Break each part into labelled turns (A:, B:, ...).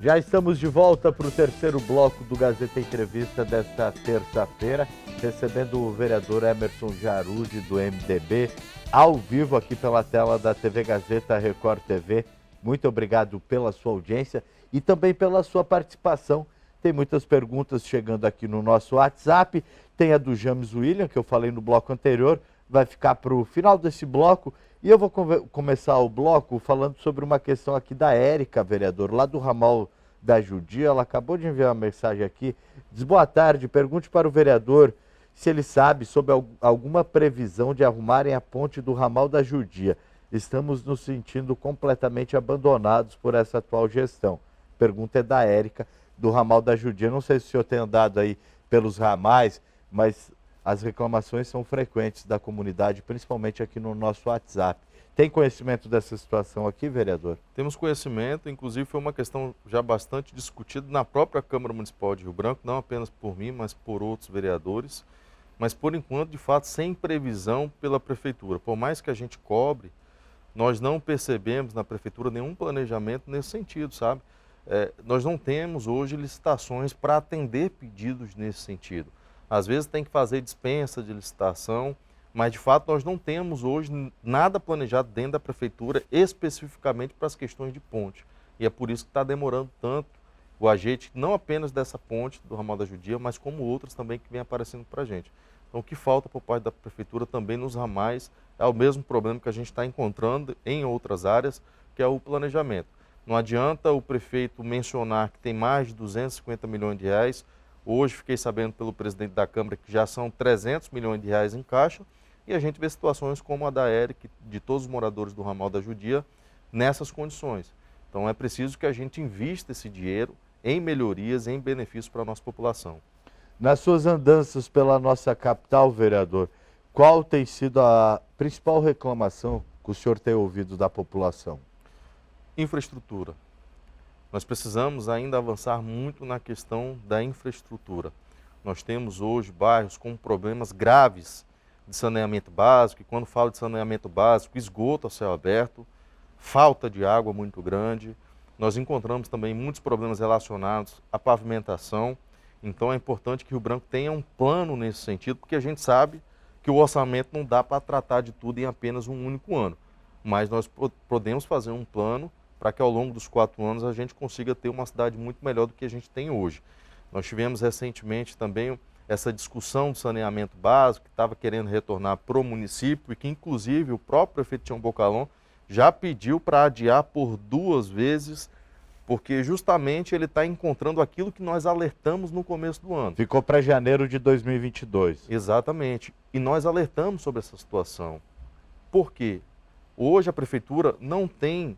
A: Já estamos de volta para o terceiro bloco do Gazeta Entrevista desta terça-feira, recebendo o vereador Emerson Jarudi, do MDB, ao vivo aqui pela tela da TV Gazeta Record TV. Muito obrigado pela sua audiência e também pela sua participação. Tem muitas perguntas chegando aqui no nosso WhatsApp. Tem a do James William, que eu falei no bloco anterior, vai ficar para o final desse bloco. E eu vou começar o bloco falando sobre uma questão aqui da Érica, vereador, lá do ramal da Judia. Ela acabou de enviar uma mensagem aqui. Diz: boa tarde, pergunte para o vereador se ele sabe sobre alguma previsão de arrumarem a ponte do ramal da Judia. Estamos nos sentindo completamente abandonados por essa atual gestão. Pergunta é da Érica, do ramal da Judia. Não sei se o senhor tem andado aí pelos ramais, mas as reclamações são frequentes da comunidade, principalmente aqui no nosso WhatsApp. Tem conhecimento dessa situação aqui, vereador?
B: Temos conhecimento, inclusive foi uma questão já bastante discutida na própria Câmara Municipal de Rio Branco, não apenas por mim, mas por outros vereadores, mas por enquanto, de fato, sem previsão pela Prefeitura. Por mais que a gente cobre, nós não percebemos na Prefeitura nenhum planejamento nesse sentido, sabe? Nós não temos hoje licitações para atender pedidos nesse sentido. Às vezes tem que fazer dispensa de licitação, mas de fato nós não temos hoje nada planejado dentro da Prefeitura especificamente para as questões de ponte. E é por isso que está demorando tanto o ajeite, não apenas dessa ponte do ramal da Judia, mas como outras também que vem aparecendo para a gente. Então o que falta por parte da Prefeitura também nos ramais é o mesmo problema que a gente está encontrando em outras áreas, que é o planejamento. Não adianta o prefeito mencionar que tem mais de 250 milhões de reais. Hoje fiquei sabendo pelo presidente da Câmara que já são 300 milhões de reais em caixa, e a gente vê situações como a da Érica, de todos os moradores do ramal da Judia, nessas condições. Então é preciso que a gente invista esse dinheiro em melhorias, em benefícios para a nossa população.
A: Nas suas andanças pela nossa capital, vereador, qual tem sido a principal reclamação que o senhor tem ouvido da população?
B: Infraestrutura. Nós precisamos ainda avançar muito na questão da infraestrutura. Nós temos hoje bairros com problemas graves de saneamento básico, e quando falo de saneamento básico, esgoto a céu aberto, falta de água muito grande. Nós encontramos também muitos problemas relacionados à pavimentação. Então é importante que Rio Branco tenha um plano nesse sentido, porque a gente sabe que o orçamento não dá para tratar de tudo em apenas um único ano. Mas nós podemos fazer um plano para que ao longo dos 4 anos a gente consiga ter uma cidade muito melhor do que a gente tem hoje. Nós tivemos recentemente também essa discussão do saneamento básico, que estava querendo retornar para o município, e que inclusive o próprio prefeito Tião Bocalon já pediu para adiar por 2 vezes, porque justamente ele está encontrando aquilo que nós alertamos no começo do ano.
A: Ficou para janeiro de 2022.
B: Exatamente. E nós alertamos sobre essa situação. Por quê? Hoje a prefeitura não tem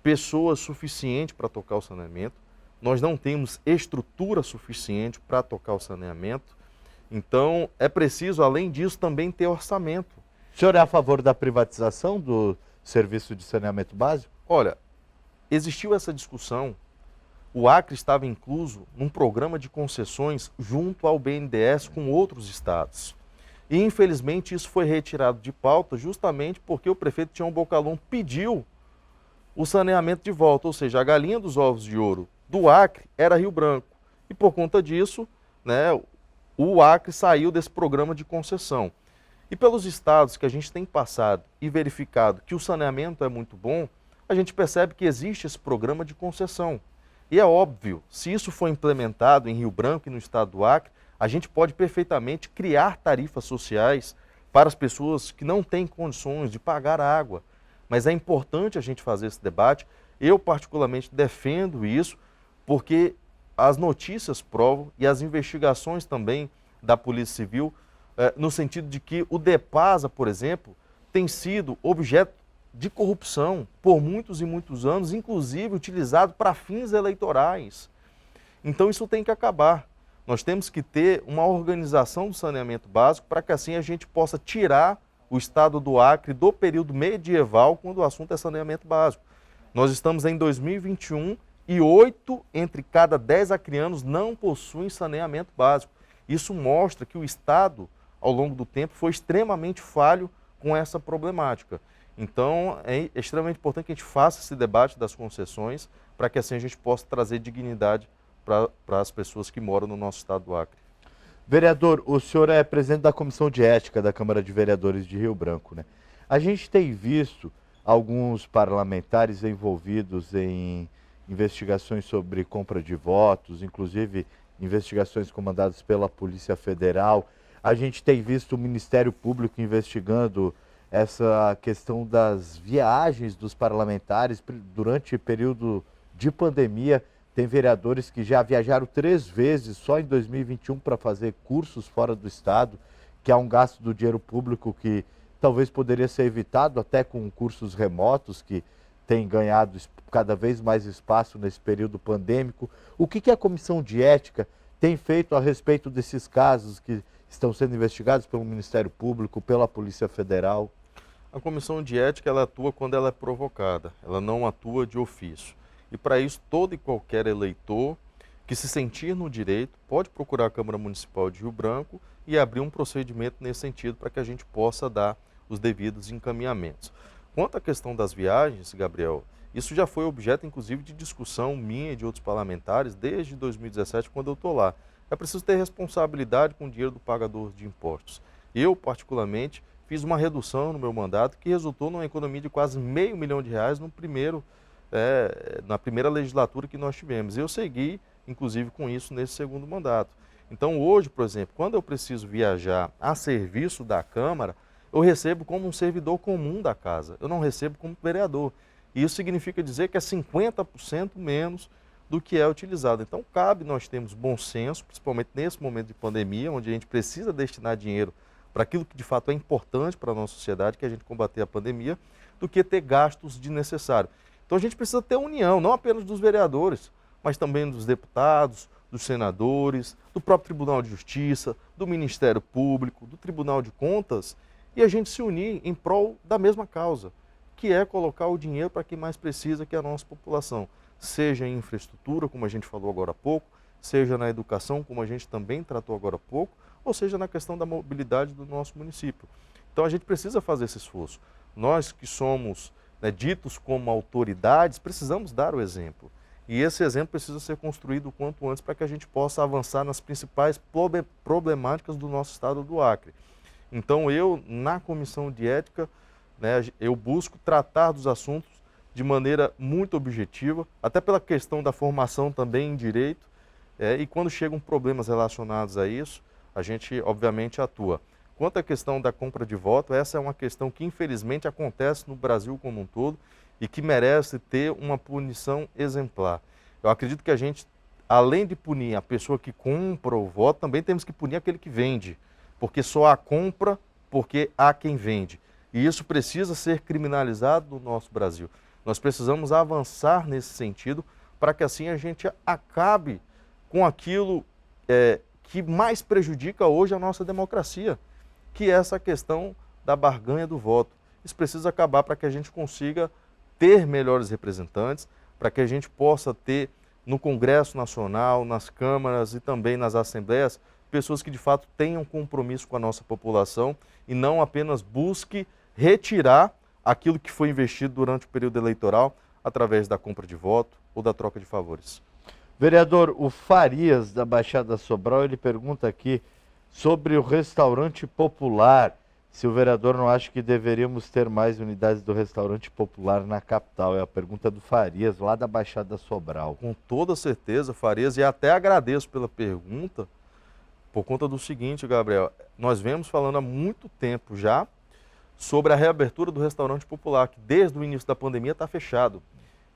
B: pessoas suficientes para tocar o saneamento, nós não temos estrutura suficiente para tocar o saneamento, então é preciso, além disso, também ter orçamento.
A: O senhor é a favor da privatização do serviço de saneamento básico?
B: Olha, existiu essa discussão, o Acre estava incluso num programa de concessões junto ao BNDES com outros estados. E infelizmente isso foi retirado de pauta justamente porque o prefeito Tião Bocalon pediu o saneamento de volta, ou seja, a galinha dos ovos de ouro do Acre era Rio Branco. E por conta disso, né, o Acre saiu desse programa de concessão. E pelos estados que a gente tem passado e verificado que o saneamento é muito bom, a gente percebe que existe esse programa de concessão. E é óbvio, se isso for implementado em Rio Branco e no estado do Acre, a gente pode perfeitamente criar tarifas sociais para as pessoas que não têm condições de pagar a água. Mas é importante a gente fazer esse debate. Eu, particularmente, defendo isso, porque as notícias provam e as investigações também da Polícia Civil, no sentido de que o DEPASA, por exemplo, tem sido objeto de corrupção por muitos e muitos anos, inclusive utilizado para fins eleitorais. Então isso tem que acabar. Nós temos que ter uma organização do saneamento básico para que assim a gente possa tirar o estado do Acre do período medieval, quando o assunto é saneamento básico. Nós estamos em 2021 e 8 entre cada 10 acreanos não possuem saneamento básico. Isso mostra que o Estado, ao longo do tempo, foi extremamente falho com essa problemática. Então, é extremamente importante que a gente faça esse debate das concessões para que assim a gente possa trazer dignidade para as pessoas que moram no nosso estado do Acre.
A: Vereador, o senhor é presidente da Comissão de Ética da Câmara de Vereadores de Rio Branco, né? A gente tem visto alguns parlamentares envolvidos em investigações sobre compra de votos, inclusive investigações comandadas pela Polícia Federal. A gente tem visto o Ministério Público investigando essa questão das viagens dos parlamentares durante o período de pandemia. Tem vereadores que já viajaram 3 vezes só em 2021 para fazer cursos fora do estado, que é um gasto do dinheiro público que talvez poderia ser evitado até com cursos remotos que têm ganhado cada vez mais espaço nesse período pandêmico. O que a Comissão de Ética tem feito a respeito desses casos que estão sendo investigados pelo Ministério Público, pela Polícia Federal?
B: A Comissão de Ética ela atua quando ela é provocada, ela não atua de ofício. E para isso, todo e qualquer eleitor que se sentir no direito pode procurar a Câmara Municipal de Rio Branco e abrir um procedimento nesse sentido para que a gente possa dar os devidos encaminhamentos. Quanto à questão das viagens, Gabriel, isso já foi objeto, inclusive, de discussão minha e de outros parlamentares desde 2017, quando eu estou lá. É preciso ter responsabilidade com o dinheiro do pagador de impostos. Eu, particularmente, fiz uma redução no meu mandato que resultou numa economia de quase R$500 mil na primeira legislatura que nós tivemos. Eu segui, inclusive, com isso nesse segundo mandato. Então, hoje, por exemplo, quando eu preciso viajar a serviço da Câmara, eu recebo como um servidor comum da casa, eu não recebo como vereador. E isso significa dizer que é 50% menos do que é utilizado. Então, cabe nós termos bom senso, principalmente nesse momento de pandemia, onde a gente precisa destinar dinheiro para aquilo que de fato é importante para a nossa sociedade, que é a gente combater a pandemia, do que ter gastos desnecessários. Então, a gente precisa ter união, não apenas dos vereadores, mas também dos deputados, dos senadores, do próprio Tribunal de Justiça, do Ministério Público, do Tribunal de Contas, e a gente se unir em prol da mesma causa, que é colocar o dinheiro para quem mais precisa, que é a nossa população. Seja em infraestrutura, como a gente falou agora há pouco, seja na educação, como a gente também tratou agora há pouco, ou seja na questão da mobilidade do nosso município. Então a gente precisa fazer esse esforço. Nós que somos ditos como autoridades, precisamos dar o exemplo. E esse exemplo precisa ser construído o quanto antes para que a gente possa avançar nas principais problemáticas do nosso estado do Acre. Então eu, na Comissão de Ética, eu busco tratar dos assuntos de maneira muito objetiva, até pela questão da formação também em direito, e quando chegam problemas relacionados a isso, a gente obviamente atua. Quanto à questão da compra de voto, essa é uma questão que infelizmente acontece no Brasil como um todo e que merece ter uma punição exemplar. Eu acredito que a gente, além de punir a pessoa que compra o voto, também temos que punir aquele que vende, porque só há compra porque há quem vende. E isso precisa ser criminalizado no nosso Brasil. Nós precisamos avançar nesse sentido para que assim a gente acabe com aquilo que mais prejudica hoje a nossa democracia, que é essa questão da barganha do voto. Isso precisa acabar para que a gente consiga ter melhores representantes, para que a gente possa ter no Congresso Nacional, nas câmaras e também nas assembleias, pessoas que de fato tenham compromisso com a nossa população e não apenas busque retirar aquilo que foi investido durante o período eleitoral através da compra de voto ou da troca de favores.
A: Vereador, o Farias, da Baixada Sobral, ele pergunta aqui sobre o restaurante popular, se o vereador não acha que deveríamos ter mais unidades do restaurante popular na capital. É a pergunta do Farias, lá da Baixada Sobral.
B: Com toda certeza, Farias, e até agradeço pela pergunta, por conta do seguinte, Gabriel, nós vemos falando há muito tempo já sobre a reabertura do restaurante popular, que desde o início da pandemia está fechado.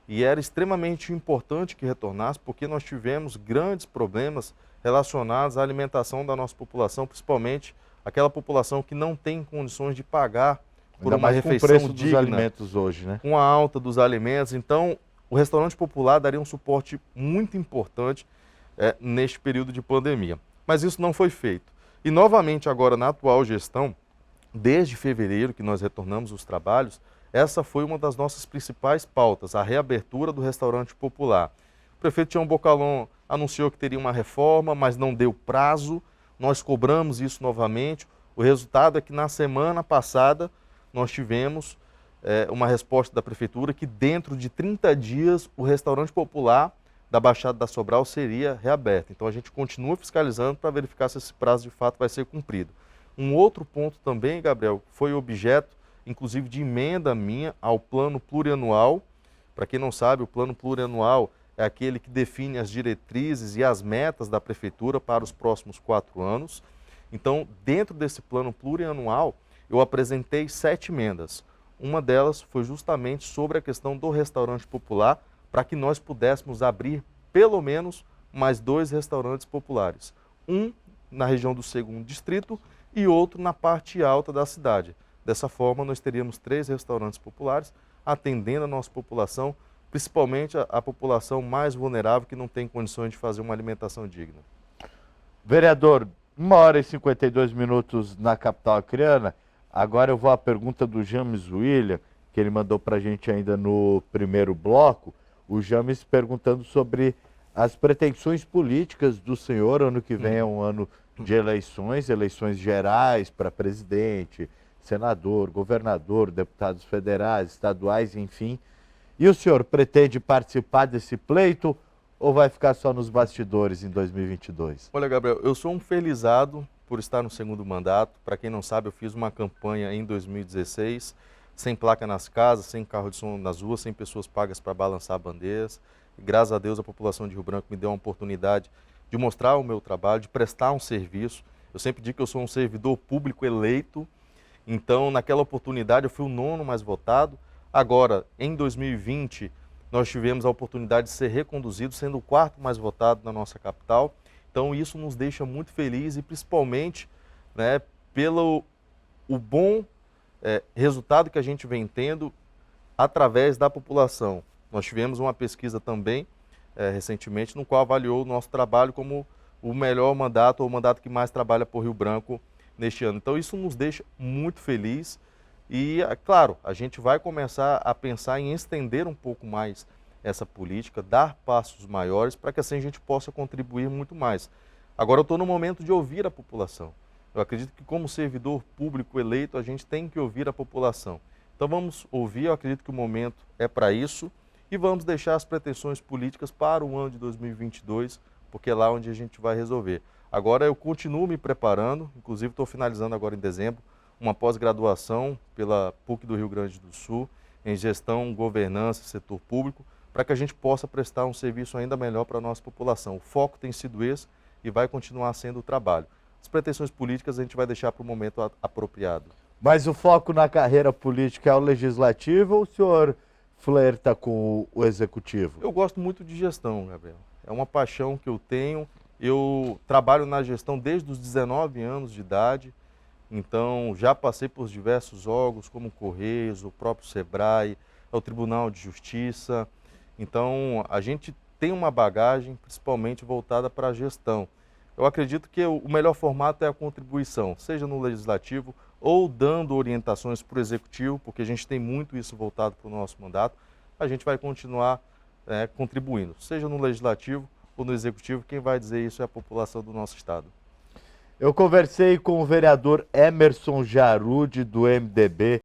B: E era extremamente importante que retornasse, porque nós tivemos grandes problemas relacionados à alimentação da nossa população, principalmente aquela população que não tem condições de pagar por uma refeição digna. Com o preço dos
A: alimentos hoje, né?
B: Com a alta dos alimentos. Então, o restaurante popular daria um suporte muito importante neste período de pandemia. Mas isso não foi feito. E, novamente, agora, na atual gestão, desde fevereiro que nós retornamos os trabalhos, essa foi uma das nossas principais pautas, a reabertura do restaurante popular. O prefeito Tião Bocalon anunciou que teria uma reforma, mas não deu prazo. Nós cobramos isso novamente. O resultado é que na semana passada nós tivemos uma resposta da prefeitura que dentro de 30 dias o restaurante popular da Baixada da Sobral seria reaberto. Então a gente continua fiscalizando para verificar se esse prazo de fato vai ser cumprido. Um outro ponto também, Gabriel, foi objeto, inclusive, de emenda minha ao plano plurianual. Para quem não sabe, o plano plurianual é aquele que define as diretrizes e as metas da prefeitura para os próximos 4 anos. Então, dentro desse plano plurianual, eu apresentei 7 emendas. Uma delas foi justamente sobre a questão do restaurante popular, para que nós pudéssemos abrir pelo menos mais 2 restaurantes populares. Um na região do 2º distrito e outro na parte alta da cidade. Dessa forma, nós teríamos 3 restaurantes populares, atendendo a nossa população, principalmente a população mais vulnerável que não tem condições de fazer uma alimentação digna.
A: Vereador, 1h52 na capital acreana. Agora eu vou à pergunta do James William, que ele mandou para a gente ainda no primeiro bloco. O James perguntando sobre as pretensões políticas do senhor. Ano que vem é um ano de eleições gerais para presidente, senador, governador, deputados federais, estaduais, enfim. E o senhor pretende participar desse pleito ou vai ficar só nos bastidores em 2022?
B: Olha, Gabriel, eu sou um felizado por estar no 2º mandato. Para quem não sabe, eu fiz uma campanha em 2016, sem placa nas casas, sem carro de som nas ruas, sem pessoas pagas para balançar bandeiras. E, graças a Deus, a população de Rio Branco me deu uma oportunidade de mostrar o meu trabalho, de prestar um serviço. Eu sempre digo que eu sou um servidor público eleito. Então, naquela oportunidade, eu fui o 9º mais votado. Agora, em 2020, nós tivemos a oportunidade de ser reconduzido, sendo o 4º mais votado na nossa capital. Então, isso nos deixa muito felizes e, principalmente, né, pelo o bom resultado que a gente vem tendo através da população. Nós tivemos uma pesquisa também, recentemente, no qual avaliou o nosso trabalho como o melhor mandato, ou o mandato que mais trabalha por Rio Branco neste ano. Então, isso nos deixa muito felizes e, claro, a gente vai começar a pensar em estender um pouco mais essa política, dar passos maiores para que assim a gente possa contribuir muito mais. Agora, eu estou no momento de ouvir a população. Eu acredito que, como servidor público eleito, a gente tem que ouvir a população. Então, vamos ouvir, eu acredito que o momento é para isso e vamos deixar as pretensões políticas para o ano de 2022, porque é lá onde a gente vai resolver. Agora, eu continuo me preparando, inclusive estou finalizando agora em dezembro, uma pós-graduação pela PUC do Rio Grande do Sul, em gestão, governança, setor público, para que a gente possa prestar um serviço ainda melhor para a nossa população. O foco tem sido esse e vai continuar sendo o trabalho. As pretensões políticas a gente vai deixar para o momento apropriado.
A: Mas o foco na carreira política é o legislativo ou o senhor flerta com o executivo?
B: Eu gosto muito de gestão, Gabriel. É uma paixão que eu tenho. Eu trabalho na gestão desde os 19 anos de idade. Então, já passei por diversos órgãos, como o Correios, o próprio Sebrae, o Tribunal de Justiça. Então, a gente tem uma bagagem principalmente voltada para a gestão. Eu acredito que o melhor formato é a contribuição, seja no legislativo ou dando orientações para o executivo, porque a gente tem muito isso voltado para o nosso mandato. A gente vai continuar contribuindo, seja no legislativo ou no executivo. Quem vai dizer isso é a população do nosso estado.
A: Eu conversei com o vereador Emerson Jarude, do MDB.